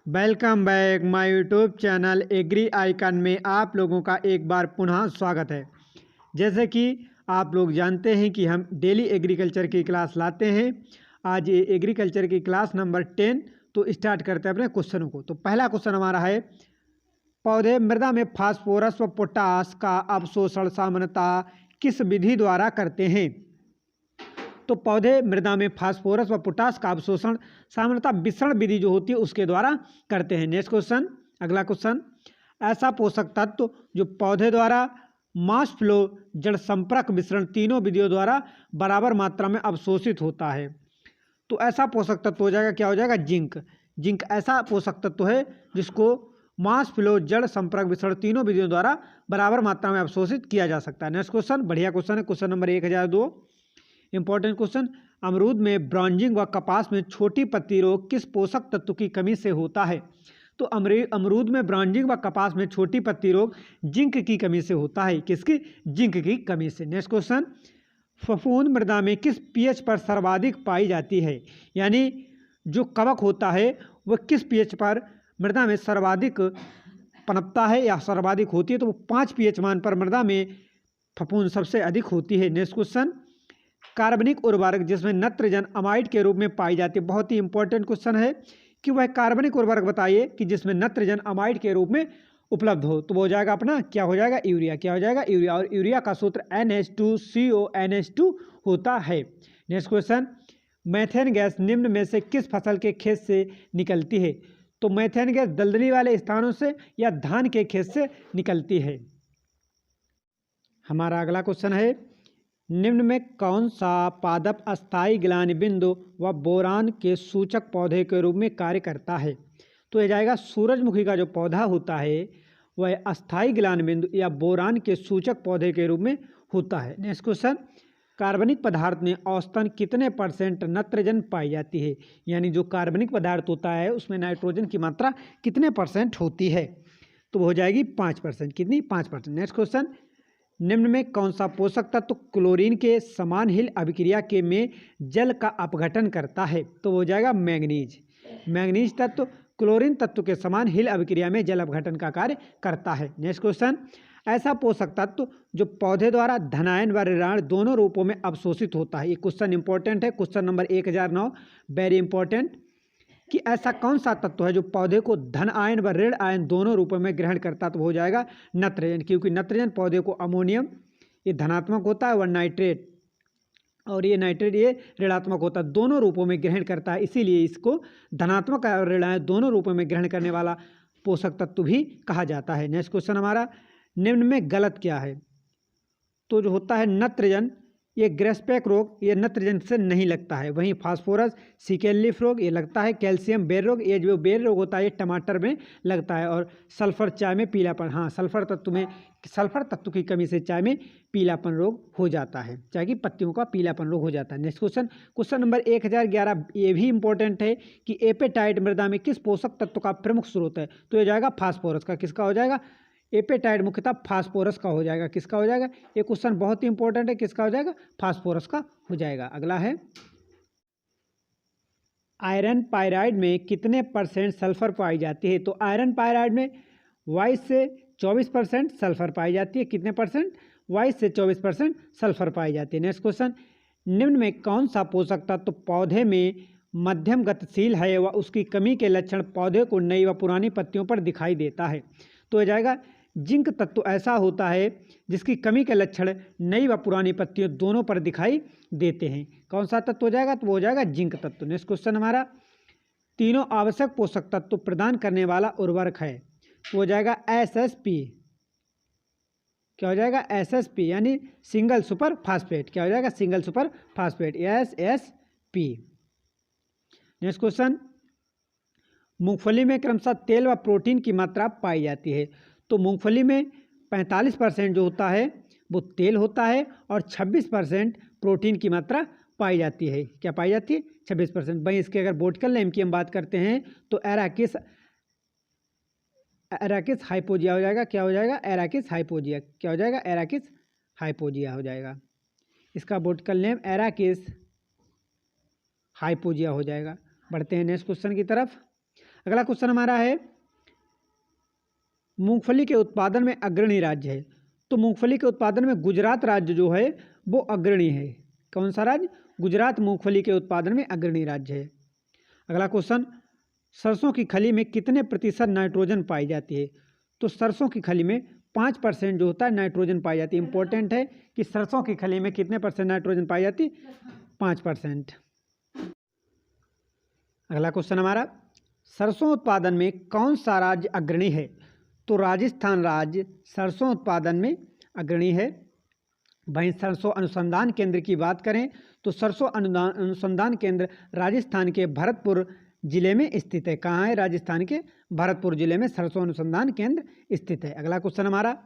Welcome back my YouTube channel Agri Icon में आप लोगों का एक बार पुनः स्वागत है। जैसे कि आप लोग जानते हैं कि हम डेली एग्रीकल्चर की क्लास लाते हैं। आज ये एग्रीकल्चर की क्लास नंबर 10। तो स्टार्ट करते हैं अपने क्वेश्चनों को। तो पहला क्वेश्चन हमारा है, पौधे मृदा में फास्फोरस व पोटास का अवशोषण सामान्यतः किस विधि द्वारा करते हैं? तो पौधे मृदा में फास्फोरस व पोटास का अवशोषण सामान्यतः विसरण विधि जो होती है उसके द्वारा करते हैं। नेक्स्ट क्वेश्चन, अगला क्वेश्चन, ऐसा पोषक तत्व जो पौधे द्वारा मास फ्लो, जड़ संपर्क, विसरण तीनों विधियों द्वारा बराबर मात्रा में अवशोषित होता है। तो ऐसा पोषक तत्व हो जाएगा, क्या हो जाएगा? जिंक। जिंक ऐसा पोषक तत्व है जिसको मास फ्लो, जड़ संपर्क, विसरण तीनों विधियों द्वारा बराबर मात्रा में अवशोषित किया जा सकता है। नेक्स्ट क्वेश्चन, बढ़िया क्वेश्चन है, क्वेश्चन नंबर 1002। इंपॉर्टेंट क्वेश्चन, अमरूद में ब्रांजिंग व कपास में छोटी पत्ती रोग किस पोषक तत्व की कमी से होता है? तो अमरूद में ब्रांजिंग व कपास में छोटी पत्ती रोग जिंक की कमी से होता है। किसकी? जिंक की कमी से। नेक्स्ट क्वेश्चन, फफूंद मृदा में किस पीएच पर सर्वाधिक पाई जाती है? यानी जो कवक होता है वह किस पीएच पर मृदा में सर्वाधिक पनपता है या सर्वाधिक होती है? तो वो 5 पीएच मान पर मृदा में फफूंद सबसे अधिक होती है। नेक्स्ट क्वेश्चन, कार्बनिक उर्वरक जिसमें नत्रजन अमाइड के रूप में पाई जाती है। बहुत ही इंपॉर्टेंट क्वेश्चन है कि वह कार्बनिक उर्वरक बताइए कि जिसमें नत्रजन अमाइड के रूप में उपलब्ध हो। तो वो हो जाएगा अपना, क्या हो जाएगा? यूरिया। क्या हो जाएगा? यूरिया। और यूरिया का सूत्र NH2CO NH2 होता है। नेक्स्ट क्वेश्चन, मैथेन गैस निम्न में से किस फसल के खेत से निकलती है? तो मैथेन गैस दलदली वाले स्थानों से या धान के खेत से निकलती है। हमारा अगला क्वेश्चन है, निम्न में कौन सा पादप अस्थायी ग्लानि बिंदु व बोरान के सूचक पौधे के रूप में कार्य करता है? तो यह जाएगा सूरजमुखी का जो पौधा होता है वह अस्थायी ग्लानि बिंदु या बोरान के सूचक पौधे के रूप में होता है। नेक्स्ट क्वेश्चन, कार्बनिक पदार्थ में औसतन कितने % नत्रजन पाई जाती है? यानी जो कार्बनिक पदार्थ होता है उसमें नाइट्रोजन की मात्रा कितने % होती है? तो वो हो जाएगी 5%। कितनी? 5%। नेक्स्ट क्वेश्चन, निम्न में कौन सा पोषक तत्व क्लोरीन के समान हिल अभिक्रिया के में जल का अपघटन करता है? तो हो जाएगा मैंगनीज। मैंगनीज तत्व क्लोरीन तत्व के समान हिल अभिक्रिया में जल अपघटन का कार्य करता है। नेक्स्ट क्वेश्चन, ऐसा पोषक तत्व जो पौधे द्वारा धनायन व ऋणायन दोनों रूपों में अवशोषित होता है। ये क्वेश्चन इंपॉर्टेंट है, क्वेश्चन नंबर 1009, वेरी इंपॉर्टेंट, कि ऐसा कौन सा तत्व है जो पौधे को धन आयन व ऋण आयन दोनों रूपों में ग्रहण करता? तो हो जाएगा नत्रजन, क्योंकि नत्रजन पौधे को अमोनियम ये धनात्मक होता है, व नाइट्रेट और ये नाइट्रेट ये ऋणात्मक होता है, दोनों रूपों में ग्रहण करता है, इसीलिए इसको धनात्मक और ऋण आयन दोनों रूपों में ग्रहण करने वाला पोषक तत्व भी कहा जाता है। नेक्स्ट क्वेश्चन हमारा, निम्न में गलत क्या है? तो जो होता है नत्रजन, ये ग्रेसपैक रोग ये नत्रजन से नहीं लगता है। वहीं फास्फोरस सिकेल लीफ रोग ये लगता है। कैल्शियम बेर रोग, ये जो बेर रोग होता है ये टमाटर में लगता है। और सल्फर चाय में पीलापन, हाँ सल्फर तत्व की कमी से चाय में पीलापन रोग हो जाता है, चाय की पत्तियों का पीलापन रोग हो जाता है। नेक्स्ट क्वेश्चन, क्वेश्चन नंबर 1011, ये भी इंपॉर्टेंट है कि एपेटाइट मृदा में किस पोषक तत्व का प्रमुख स्रोत है? तो ये जाएगा फास्फोरस का। किसका हो जाएगा? एपेटाइट मुख्यतः फास्फोरस का हो जाएगा। किसका हो जाएगा? ये क्वेश्चन बहुत ही इंपॉर्टेंट है, किसका हो जाएगा? फास्फोरस का हो जाएगा। अगला है, आयरन पायराइड में कितने % सल्फर पाई जाती है? तो आयरन पायराइड में 22 से 24% सल्फर पाई जाती है। कितने %? 22 से 24% सल्फर पाई जाती है। नेक्स्ट क्वेश्चन, निम्न में कौन सा पोषक तत्व पौधे में मध्यम गतिशील है व उसकी कमी के लक्षण पौधे को नई व पुरानी पत्तियों पर दिखाई देता है? तो हो जाएगा जिंक तत्व ऐसा होता है जिसकी कमी के लक्षण नई व पुरानी पत्तियों दोनों पर दिखाई देते हैं। कौन सा तत्व हो जाएगा? तो वो हो जाएगा जिंक तत्व। नेक्स्ट क्वेश्चन हमारा, तीनों आवश्यक पोषक तत्व प्रदान करने वाला उर्वरक है? तो हो जाएगा SSP। क्या हो जाएगा? SSP यानी सिंगल सुपर फास्फेट। क्या हो जाएगा? Single super phosphate, SSP। Next question, मूंगफली में क्रमशः तेल व प्रोटीन की मात्रा पाई जाती है? तो मूंगफली में 45% जो होता है वो तेल होता है और 26% प्रोटीन की मात्रा पाई जाती है। क्या पाई जाती है? 26%। वहीं इसके अगर बोटकल नेम की हम बात करते हैं तो एराकिस हाइपोजिया हो जाएगा। क्या हो जाएगा? एराकिस हाइपोजिया। क्या हो जाएगा? एराकिस हाइपोजिया हो जाएगा। इसका बोटकल नेम एराकिस हाइपोजिया हो जाएगा। बढ़ते हैं नेक्स्ट क्वेश्चन की तरफ। अगला क्वेश्चन हमारा है मूंगफली के उत्पादन में अग्रणी राज्य है। तो मूंगफली के उत्पादन में गुजरात राज्य जो है वो अग्रणी है। कौन सा राज्य? गुजरात मूंगफली के उत्पादन में अग्रणी राज्य है। अगला क्वेश्चन, सरसों की खली में कितने प्रतिशत नाइट्रोजन पाई जाती है? तो सरसों की खली में 5% जो होता है नाइट्रोजन पाई जाती है। इंपॉर्टेंट है कि सरसों की खली में कितने % नाइट्रोजन पाई जाती है? 5%। अगला क्वेश्चन हमारा, सरसों उत्पादन में कौन सा राज्य अग्रणी है? तो राजस्थान राज्य सरसों उत्पादन में अग्रणी है। वहीं सरसों अनुसंधान केंद्र की बात करें तो सरसों अनुसंधान केंद्र राजस्थान के भरतपुर जिले में स्थित है। कहाँ है? राजस्थान के भरतपुर जिले में सरसों अनुसंधान केंद्र स्थित है। अगला क्वेश्चन हमारा,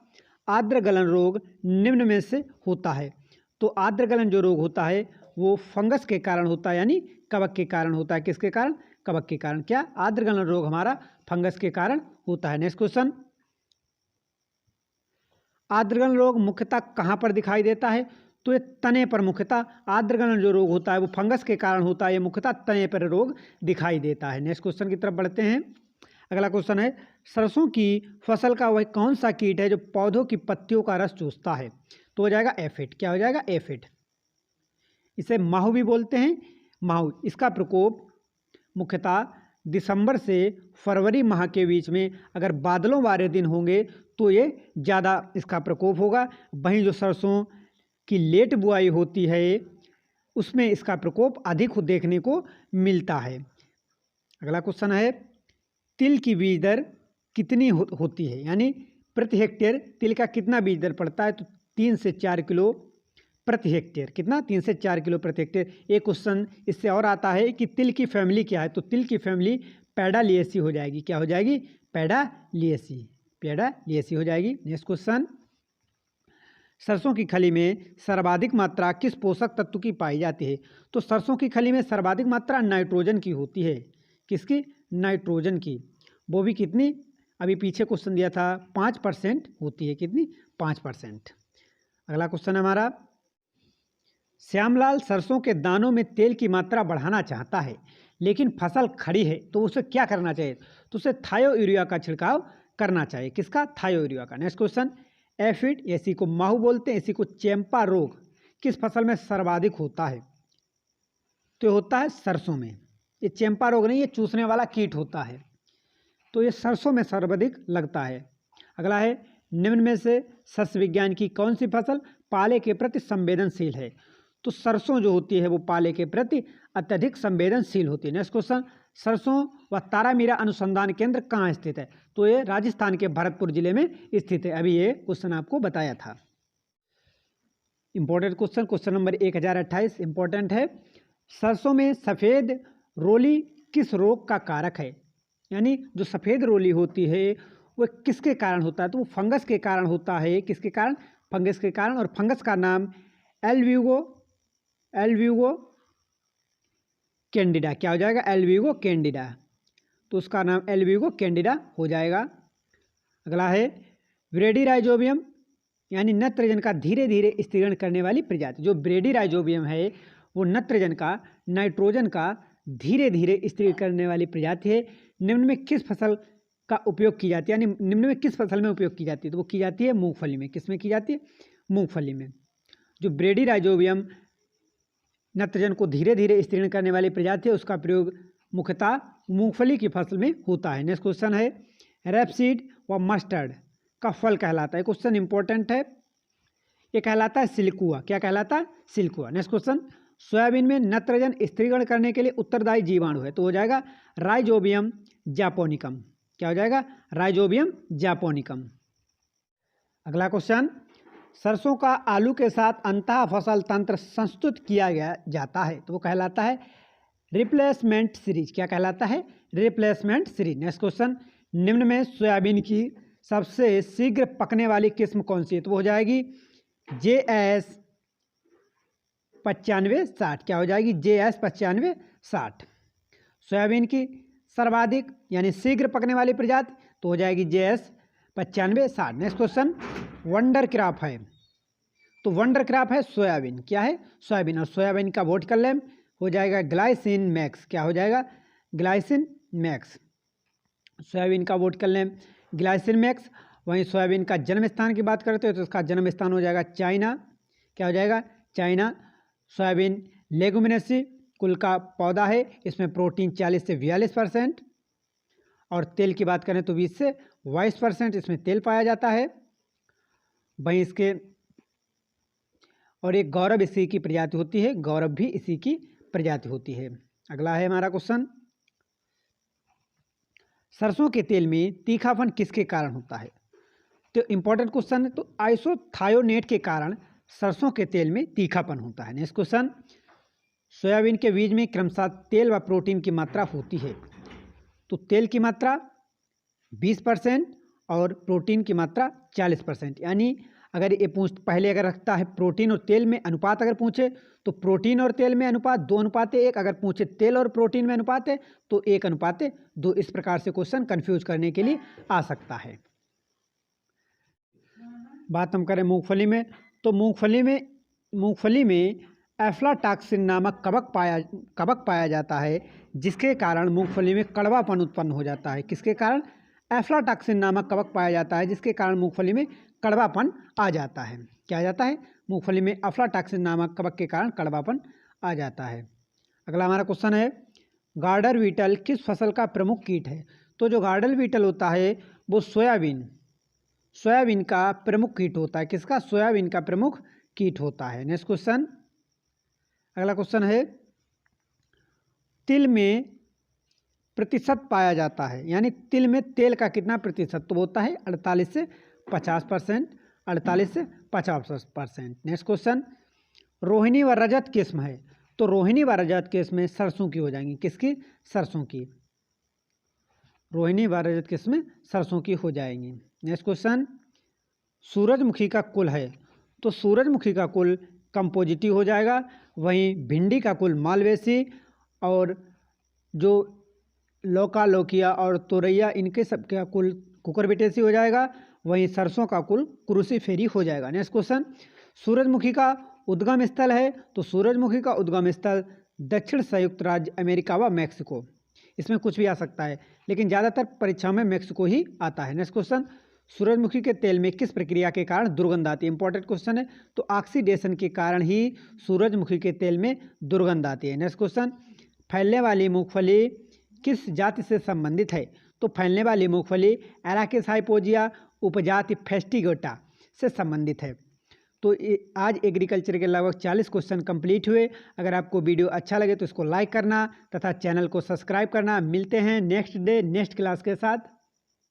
आर्द्र गलन रोग निम्न में से होता है। तो आर्द्र गलन जो रोग होता है वो फंगस के कारण होता है, यानी कवक के कारण होता है। किसके कारण? कवक के कारण। क्या? आर्द्र गलन रोग हमारा फंगस के कारण होता है। नेक्स्ट क्वेश्चन, आर्द्रगलन रोग मुख्यतः कहाँ पर दिखाई देता है? तो ये तने पर मुख्यतः आर्द्रगलन जो रोग होता है वो फंगस के कारण होता है। ये मुख्यतः तने पर रोग दिखाई देता है। नेक्स्ट क्वेश्चन की तरफ बढ़ते हैं। अगला क्वेश्चन है, सरसों की फसल का वह कौन सा कीट है जो पौधों की पत्तियों का रस चूसता है? तो हो जाएगा एफिड। क्या हो जाएगा? एफिड। इसे माहू भी बोलते हैं। माहू, इसका प्रकोप मुख्यतः दिसंबर से फरवरी माह के बीच में अगर बादलों वाले दिन होंगे तो ये ज़्यादा इसका प्रकोप होगा। वहीं जो सरसों की लेट बुआई होती है उसमें इसका प्रकोप अधिक देखने को मिलता है। अगला क्वेश्चन है, तिल की बीज दर कितनी होती है? यानी प्रति हेक्टेयर तिल का कितना बीज दर पड़ता है? तो 3 से 4 किलो प्रति हेक्टेयर। कितना? 3 से 4 किलो प्रति हेक्टेयर। एक क्वेश्चन इससे और आता है कि तिल की फैमिली क्या है? तो तिल की फैमिली पैडालिएसी हो जाएगी। क्या हो जाएगी? पैडालिएसी। पैडालिएसी हो जाएगी। नेक्स्ट क्वेश्चन, सरसों की खली में सर्वाधिक मात्रा किस पोषक तत्व की पाई जाती है? तो सरसों की खली में सर्वाधिक मात्रा नाइट्रोजन की होती है। किसकी? नाइट्रोजन की। वो भी कितनी? अभी पीछे क्वेश्चन दिया था 5% होती है। कितनी? 5%। अगला क्वेश्चन हमारा, श्यामलाल सरसों के दानों में तेल की मात्रा बढ़ाना चाहता है लेकिन फसल खड़ी है, तो उसे क्या करना चाहिए? तो उसे थायो यूरिया का छिड़काव करना चाहिए। किसका? थायो यूरिया का। नेक्स्ट क्वेश्चन, एफिड, इसी को माहू बोलते हैं, इसी को चैंपा रोग किस फसल में सर्वाधिक होता है? तो होता है सरसों में। ये चैंपा रोग नहीं, ये चूसने वाला कीट होता है। तो ये सरसों में सर्वाधिक लगता है। अगला है, निम्न में से सस्य विज्ञान की कौन सी फसल पाले के प्रति संवेदनशील है? तो सरसों जो होती है वो पाले के प्रति अत्यधिक संवेदनशील होती है। नेक्स्ट क्वेश्चन, सरसों व तारामीरा अनुसंधान केंद्र कहाँ स्थित है? तो ये राजस्थान के भरतपुर जिले में स्थित है। अभी ये क्वेश्चन आपको बताया था। Important question, question number 1028 important है। सरसों में सफ़ेद रोली किस रोग का कारक है? यानी जो सफ़ेद रोली होती है वो किसके कारण होता है? तो वो फंगस के कारण होता है। किसके कारण? फंगस के कारण। और फंगस का नाम एल्ब्यूगो कैंडिडा। क्या हो जाएगा? Albugo Candida. तो उसका नाम एल्ब्यूगो कैंडिडा हो जाएगा। अगला है, ब्रेडीराइजोबियम यानी नत्रजन का धीरे धीरे स्थिरीकरण करने वाली प्रजाति। जो ब्रेडीराइजोबियम है वो नत्रजन का, नाइट्रोजन का धीरे धीरे स्थिरीकरण करने वाली प्रजाति है। निम्न में किस फसल का उपयोग की जाती है? यानी निम्न में किस फसल में उपयोग की जाती है? तो वो की जाती है मूंगफली में। किस में की जाती है? मूंगफली में। जो ब्रेडीराइजोबियम नत्रजन को धीरे धीरे स्थिरीकरण करने वाली प्रजाति है उसका प्रयोग मुख्यतः मूंगफली की फसल में होता है। नेक्स्ट क्वेश्चन है, रेपसीड व मस्टर्ड का फल कहलाता है। क्वेश्चन इंपॉर्टेंट है। ये कहलाता है सिल्कुआ। क्या कहलाता है? सिल्कुआ। नेक्स्ट क्वेश्चन, सोयाबीन में नत्रजन स्थिरीकरण करने के लिए उत्तरदायी जीवाणु है। तो हो जाएगा राइजोबियम जापोनिकम। क्या हो जाएगा? राइजोबियम जापोनिकम। अगला क्वेश्चन, सरसों का आलू के साथ अंतः फसल तंत्र संस्तुत किया गया जाता है तो वो कहलाता है रिप्लेसमेंट सीरीज। क्या कहलाता है? Replacement series. नेक्स्ट क्वेश्चन, निम्न में सोयाबीन की सबसे शीघ्र पकने वाली किस्म कौन सी है? तो वो हो जाएगी JS 9560। क्या हो जाएगी? JS 9560। सोयाबीन की सर्वाधिक यानी शीघ्र पकने वाली प्रजाति तो हो जाएगी JS 9560। Next question, wonder crop है तो वंडर क्रॉप है सोयाबीन। क्या है? सोयाबीन। और सोयाबीन का वोट कर लें हो जाएगा ग्लाइसिन मैक्स। क्या हो जाएगा? Glycine max. सोयाबीन का वोट कर लें ग्लाइसिन मैक्स। वहीं सोयाबीन का जन्म स्थान की बात करते हैं तो इसका जन्म स्थान हो जाएगा चाइना। क्या हो जाएगा? चाइना। सोयाबीन लेगुमिनेसी कुल का पौधा है, इसमें प्रोटीन 40 से 42% और तेल की बात करें तो 20 से 22% इसमें तेल पाया जाता है। वहीं इसके और एक गौरव इसी की प्रजाति होती है, गौरव भी इसी की प्रजाति होती है। अगला है हमारा क्वेश्चन, सरसों के तेल में तीखापन किसके कारण होता है? तो इंपॉर्टेंट क्वेश्चन है। तो आइसोथायोनेट के कारण सरसों के तेल में तीखापन होता है। नेक्स्ट क्वेश्चन, सोयाबीन के बीज में क्रमशः तेल व प्रोटीन की मात्रा होती है। तो तेल की मात्रा 20% और प्रोटीन की मात्रा 40%। यानी अगर ये पहले अगर रखता है प्रोटीन और तेल में अनुपात अगर पूछे तो प्रोटीन और तेल में अनुपात 2:1। अगर पूछे तेल और प्रोटीन में अनुपात है तो 1:2। इस प्रकार से क्वेश्चन कंफ्यूज करने के लिए आ सकता है। बात हम करें मूंगफली में, तो मूंगफली में एफ्लाटॉक्सिन नामक कवक पाया जाता है, जिसके कारण मूंगफली में कड़वापन उत्पन्न हो जाता है। किसके कारण? एफ्लाटॉक्सिन नामक कवक पाया जाता है, जिसके कारण मूंगफली में कड़वापन आ जाता है। क्या आ जाता है? मूंगफली में एफ्लाटॉक्सिन नामक कवक के कारण कड़वापन आ जाता है। अगला हमारा क्वेश्चन है, गार्डर बीटल किस फसल का प्रमुख कीट है? तो जो गार्डर बीटल होता है वो सोयाबीन का प्रमुख कीट होता है। किसका? सोयाबीन का प्रमुख कीट होता है। नेक्स्ट क्वेश्चन, अगला क्वेश्चन है, तिल में प्रतिशत पाया जाता है, यानी तिल में तेल का कितना प्रतिशत? तो होता है 48 से 50%। 48 से 50%। नेक्स्ट क्वेश्चन, रोहिणी व रजत किस्म है? तो रोहिणी व रजत किस्म सरसों की हो जाएंगी। किसकी? सरसों की। रोहिणी व रजत किस्म सरसों की हो जाएंगी। नेक्स्ट क्वेश्चन, सूरजमुखी का कुल है? तो सूरजमुखी का कुल कंपोजिटी हो जाएगा। वहीं भिंडी का कुल मालवेसी और जो लौका लौकिया और तोरैया इनके सब का कुल कुकुरबिटेसी हो जाएगा। वहीं सरसों का कुल क्रूसीफेरी हो जाएगा। नेक्स्ट क्वेश्चन, सूरजमुखी का उद्गम स्थल है? तो सूरजमुखी का उद्गम स्थल दक्षिण संयुक्त राज्य अमेरिका व मैक्सिको। इसमें कुछ भी आ सकता है, लेकिन ज़्यादातर परीक्षा में मैक्सिको ही आता है। नेक्स्ट क्वेश्चन, सूरजमुखी के तेल में किस प्रक्रिया के कारण दुर्गंध आती है? इंपॉर्टेंट क्वेश्चन है। तो ऑक्सीडेशन के कारण ही सूरजमुखी के तेल में दुर्गंध आती है। नेक्स्ट क्वेश्चन, फैलने वाली मूंगफली किस जाति से संबंधित है? तो फैलने वाली मूंगफली एराकिस हाइपोजिया उपजाति फेस्टिगोटा से संबंधित है। तो आज एग्रीकल्चर के लगभग 40 क्वेश्चन कंप्लीट हुए। अगर आपको वीडियो अच्छा लगे तो इसको लाइक करना तथा चैनल को सब्सक्राइब करना। मिलते हैं नेक्स्ट डे नेक्स्ट क्लास के साथ।